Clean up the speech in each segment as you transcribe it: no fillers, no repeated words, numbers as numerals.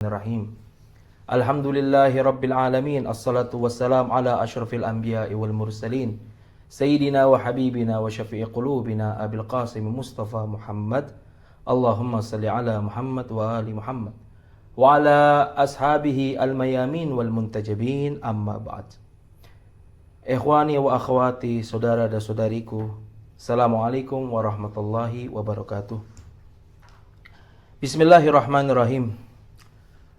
Bismillahirrahmanirrahim. Alhamdulillahi Rabbil Alamin. Assalatu wassalam ala ashrafil anbiya'i wal mursalin Sayyidina wa habibina wa syafi'i qulubina Abil Qasim Mustafa Muhammad. Allahumma salli ala Muhammad wa ali Muhammad wa ala ashabihi al-mayamin wal muntajabin, amma ba'd. Ikhwani wa akhwati, saudara dan saudariku, Assalamualaikum warahmatullahi wabarakatuh. Bismillahirrahmanirrahim.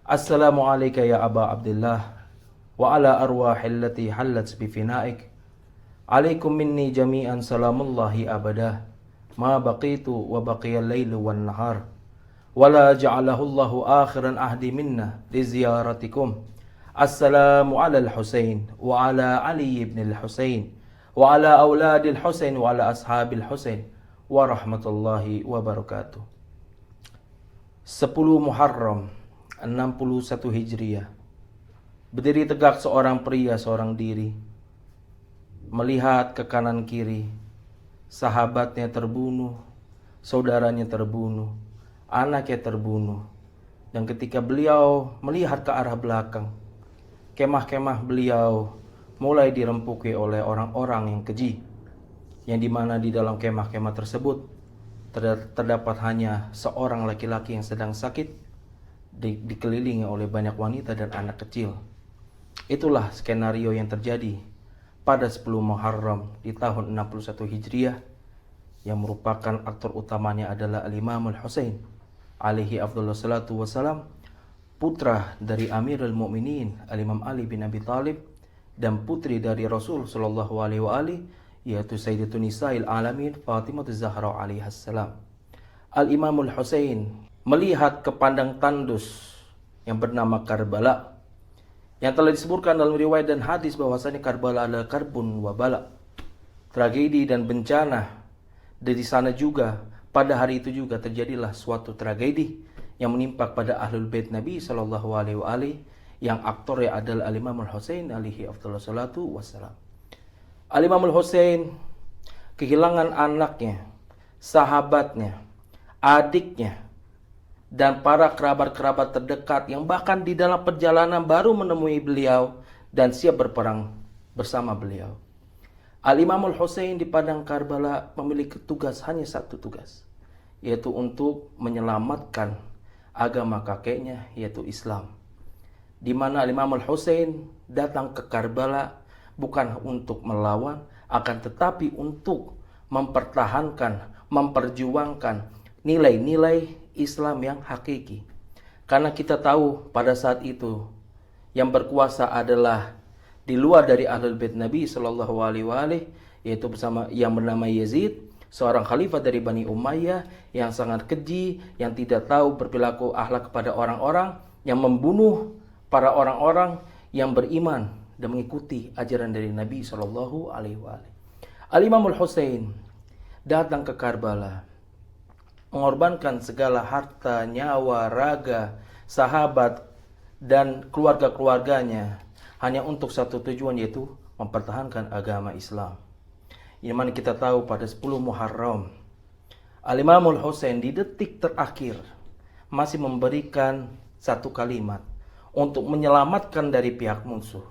Assalamu alayka ya Aba Abdullah wa ala arwahil lati hallat bifinaik. Alaikum minni jami'an salamullahi abada ma baqitu wa baqiyal lailu wan nahar wa la ja'alahu Allahu akhiran ahdi minna li ziyaratikum. Assalamu ala al-Husain wa ala Ali ibn al-Husain wa ala auladil Husain wa ala ashabil Husain wa rahmatullahi wa barakatuh. 10 Muharram 61 Hijriah. Berdiri tegak seorang pria seorang diri, melihat ke kanan kiri, sahabatnya terbunuh, saudaranya terbunuh, anaknya terbunuh. Dan ketika beliau melihat ke arah belakang, kemah-kemah beliau mulai dirempuki oleh orang-orang yang keji, yang dimana di dalam kemah-kemah tersebut terdapat hanya seorang laki-laki yang sedang sakit, dikelilingi oleh banyak wanita dan anak kecil. Itulah skenario yang terjadi pada 10 Muharram di tahun 61 Hijriah, yang merupakan aktor utamanya adalah Al-Imam Al-Husain alaihi afdhalus salatu wassalam, putra dari Amirul Mukminin Al-Imam Ali bin Abi Thalib dan putri dari Rasul sallallahu alaihi wa alihi, yaitu Sayyidatun Nisa'il Alamin Fatimah Zahra alaihassalam. Al-Imam Al-Husain melihat ke padang tandus yang bernama Karbala, yang telah disebutkan dalam riwayat dan hadis bahwasanya Karbala adalah karbun wa bala, tragedi dan bencana. Dari sana juga pada hari itu juga terjadilah suatu tragedi yang menimpa pada Ahlul Bait Nabi sallallahu alaihi wa alihi, yang aktornya adalah Al-Imam Al-Husain alaihi afdhalus salatu wassalam. Al-Imam Al-Husain kehilangan anaknya, sahabatnya, adiknya, dan para kerabat-kerabat terdekat yang bahkan di dalam perjalanan baru menemui beliau dan siap berperang bersama beliau. Al-Imam Al-Husain di padang Karbala memiliki tugas, hanya satu tugas, yaitu untuk menyelamatkan agama kakeknya, yaitu Islam. Di mana Al-Imam Al-Husain datang ke Karbala bukan untuk melawan, akan tetapi untuk mempertahankan, memperjuangkan nilai-nilai Islam yang hakiki. Karena kita tahu pada saat itu yang berkuasa adalah di luar dari Ahlul Bait Nabi sallallahu alaihi wa alihi, yaitu bersama yang bernama Yazid, seorang khalifah dari Bani Umayyah yang sangat keji, yang tidak tahu berperilaku akhlak kepada orang-orang, yang membunuh para orang-orang yang beriman dan mengikuti ajaran dari Nabi sallallahu alaihi wa alihi. Al-Imam Al-Husain datang ke Karbala, mengorbankan segala harta, nyawa, raga, sahabat, dan keluarga-keluarganya hanya untuk satu tujuan, yaitu mempertahankan agama Islam. Yang mana kita tahu pada 10 Muharram, Al-Imam Al-Husain di detik terakhir masih memberikan satu kalimat untuk menyelamatkan dari pihak musuh,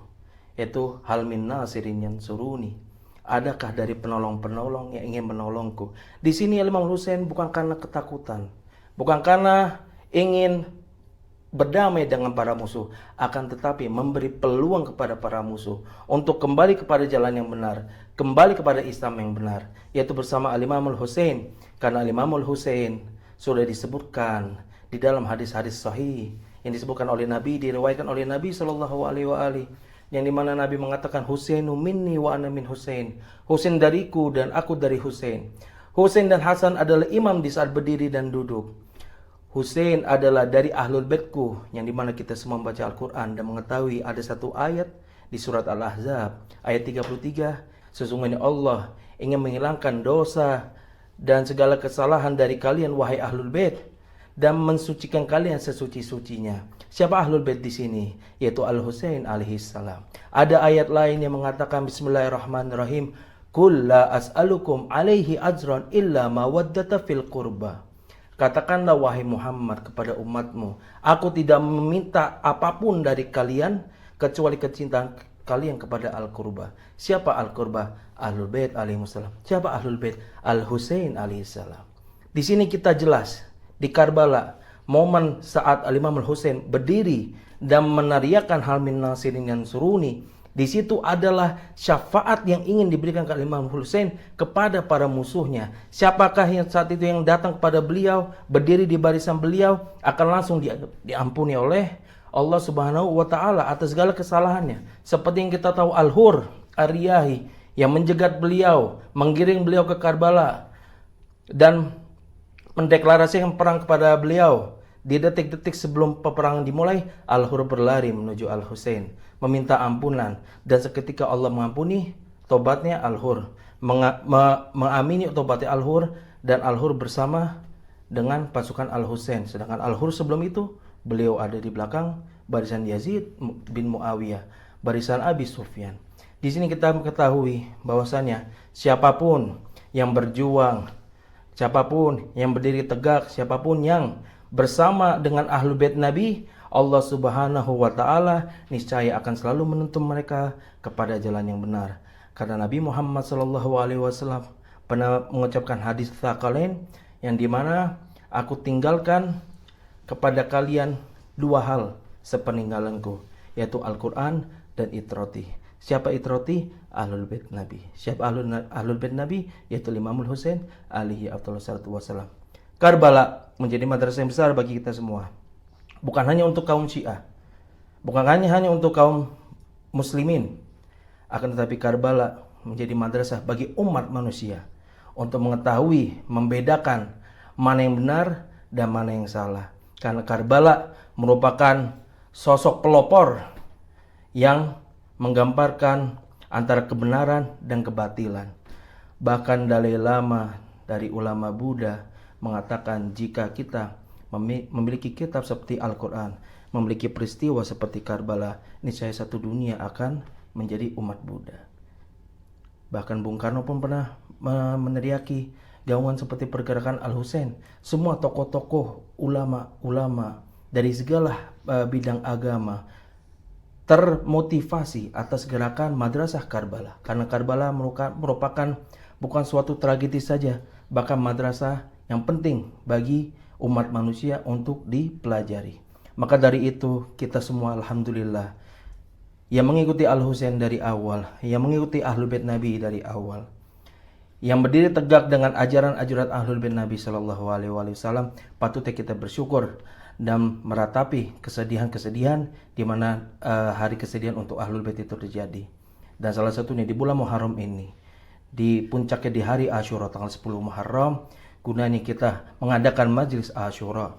yaitu hal min nasirin yansuruni. Adakah dari penolong-penolong yang ingin menolongku? Di sini Al-Imam Husain bukan karena ketakutan, bukan karena ingin berdamai dengan para musuh, akan tetapi memberi peluang kepada para musuh untuk kembali kepada jalan yang benar, kembali kepada Islam yang benar, yaitu bersama Al-Imam Al-Husain. Karena Al-Imam Al-Husain sudah disebutkan di dalam hadis-hadis sahih yang disebutkan oleh Nabi, diriwayatkan oleh Nabi sallallahu alaihi wa alihi, yang dimana Nabi mengatakan, Husainu minni wa ana min Husain. Husain dariku dan aku dari Husain. Husain dan Hasan adalah imam di saat berdiri dan duduk. Husain adalah dari Ahlul Baitku, yang dimana kita semua membaca Al-Quran dan mengetahui ada satu ayat di surat Al-Ahzab ayat 33, sesungguhnya Allah ingin menghilangkan dosa dan segala kesalahan dari kalian wahai Ahlul Bait, dan mensucikan kalian sesuci-sucinya. Siapa Ahlul Bait di sini? Yaitu Al-Husain alaihissalam. Ada ayat lain yang mengatakan Bismillahirrahmanirrahim, Qul la as'alukum alaihi ajran illa mawaddata fil qurba. Katakanlah wahai Muhammad kepada umatmu, aku tidak meminta apapun dari kalian kecuali kecintaan kalian kepada Al-Qurba. Siapa Al-Qurba? Ahlul Bait alaihissalam. Siapa Ahlul Bait? Al-Husain alaihissalam. Di sini kita jelas di Karbala, momen saat Al-Imam Al-Husain berdiri dan meneriakkan hal min nasirin yang suruni. Di situ adalah syafaat yang ingin diberikan ke Imam Husain kepada para musuhnya. Siapakah yang saat itu yang datang kepada beliau, berdiri di barisan beliau, akan langsung diampuni oleh Allah Subhanahu wa taala atas segala kesalahannya. Seperti yang kita tahu Al-Hur Ar-Riyahi yang menjegat beliau, menggiring beliau ke Karbala dan mendeklarasikan perang kepada beliau. Di detik-detik sebelum peperangan dimulai, Al-Hur berlari menuju Al-Husain, meminta ampunan, dan seketika Allah mengampuni tobatnya Al-Hur, mengamini tobatnya Al-Hur, dan Al-Hur bersama dengan pasukan Al-Husain. Sedangkan Al-Hur sebelum itu beliau ada di belakang barisan Yazid bin Muawiyah, barisan Abi Sufyan. Di sini kita mengetahui bahwasanya siapapun yang berjuang, siapapun yang berdiri tegak, siapapun yang bersama dengan Ahlul Bait Nabi, Allah Subhanahu wa taala niscaya akan selalu menuntun mereka kepada jalan yang benar. Karena Nabi Muhammad sallallahu alaihi wasallam pernah mengucapkan hadis tsaqalain yang dimana aku tinggalkan kepada kalian dua hal sepeninggalanku, yaitu Al-Quran dan itroti. Siapa itroti? Ahlul Bait Nabi. Siapa Ahlul Bait Nabi? Yaitu Imamul Husain alaihi wassalam. Karbala menjadi madrasah yang besar bagi kita semua. Bukan hanya untuk kaum Syiah, bukan hanya untuk kaum muslimin, akan tetapi Karbala menjadi madrasah bagi umat manusia untuk mengetahui, membedakan mana yang benar dan mana yang salah. Karena Karbala merupakan sosok pelopor yang menggambarkan antara kebenaran dan kebatilan. Bahkan Dalai Lama dari ulama Buddha mengatakan jika kita memiliki kitab seperti Al-Quran, memiliki peristiwa seperti Karbala, niscaya satu dunia akan menjadi umat Buddha. Bahkan Bung Karno pun pernah meneriaki gaungan seperti pergerakan Al-Husain. Semua tokoh-tokoh, ulama-ulama dari segala bidang agama termotivasi atas gerakan Madrasah Karbala. Karena Karbala merupakan bukan suatu tragedi saja, bahkan madrasah yang penting bagi umat manusia untuk dipelajari. Maka dari itu kita semua alhamdulillah yang mengikuti Al-Husain dari awal, yang mengikuti Ahlul Bait Nabi dari awal, yang berdiri tegak dengan ajaran-ajaran Ahlul Bait Nabi sallallahu alaihi wasallam, patutnya kita bersyukur dan meratapi kesedihan-kesedihan di mana hari kesedihan untuk Ahlul Bait itu terjadi. Dan salah satunya di bulan Muharram ini, di puncaknya di hari Asyura tanggal 10 Muharram, gunanya kita mengadakan majlis Asyura,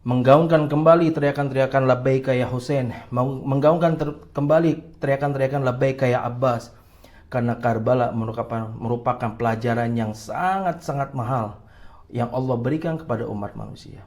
menggaungkan kembali teriakan-teriakan labbaika ya Husain, menggaungkan kembali teriakan-teriakan labbaika ya Abbas. Karena Karbala merupakan pelajaran yang sangat-sangat mahal yang Allah berikan kepada umat manusia.